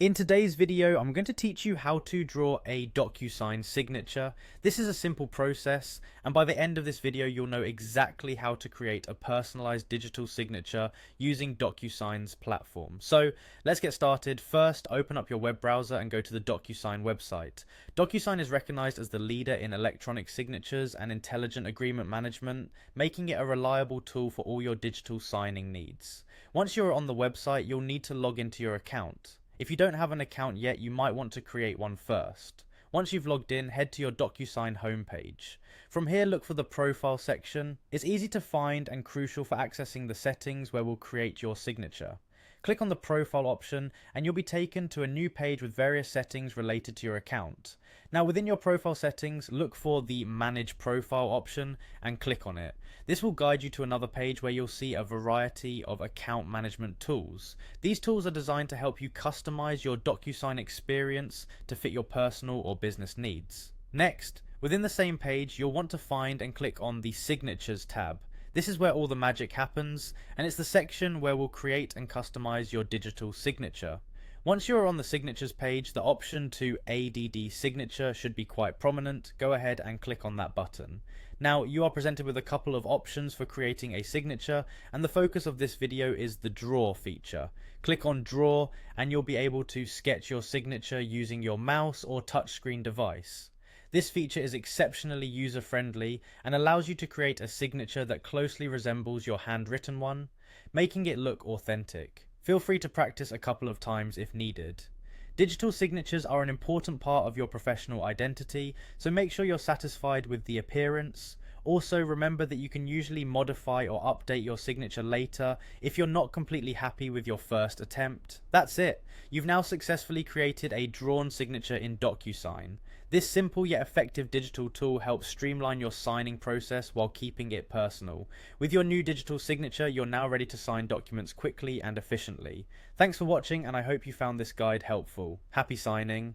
In today's video, I'm going to teach you how to draw a Docusign signature. This is a simple process, and by the end of this video, you'll know exactly how to create a personalized digital signature using Docusign's platform. So let's get started. First, open up your web browser and go to the Docusign website. Docusign is recognized as the leader in electronic signatures and intelligent agreement management, making it a reliable tool for all your digital signing needs. Once you're on the website, you'll need to log into your account. If you don't have an account yet, you might want to create one first. Once you've logged in, head to your Docusign homepage. From here, look for the profile section. It's easy to find and crucial for accessing the settings where we'll create your signature. Click on the profile option and you'll be taken to a new page with various settings related to your account. Now within your profile settings, look for the Manage Profile option and click on it. This will guide you to another page where you'll see a variety of account management tools. These tools are designed to help you customize your Docusign experience to fit your personal or business needs. Next, within the same page, you'll want to find and click on the Signatures tab. This is where all the magic happens, and it's the section where we'll create and customize your digital signature. Once you're on the signatures page, the option to ADD signature should be quite prominent. Go ahead and click on that button. Now you are presented with a couple of options for creating a signature, and the focus of this video is the draw feature. Click on draw and you'll be able to sketch your signature using your mouse or touchscreen device. This feature is exceptionally user-friendly and allows you to create a signature that closely resembles your handwritten one, making it look authentic. Feel free to practice a couple of times if needed. Digital signatures are an important part of your professional identity, so make sure you're satisfied with the appearance. Also, remember that you can usually modify or update your signature later if you're not completely happy with your first attempt. That's it. You've now successfully created a drawn signature in Docusign. This simple yet effective digital tool helps streamline your signing process while keeping it personal. With your new digital signature, you're now ready to sign documents quickly and efficiently. Thanks for watching, and I hope you found this guide helpful. Happy signing!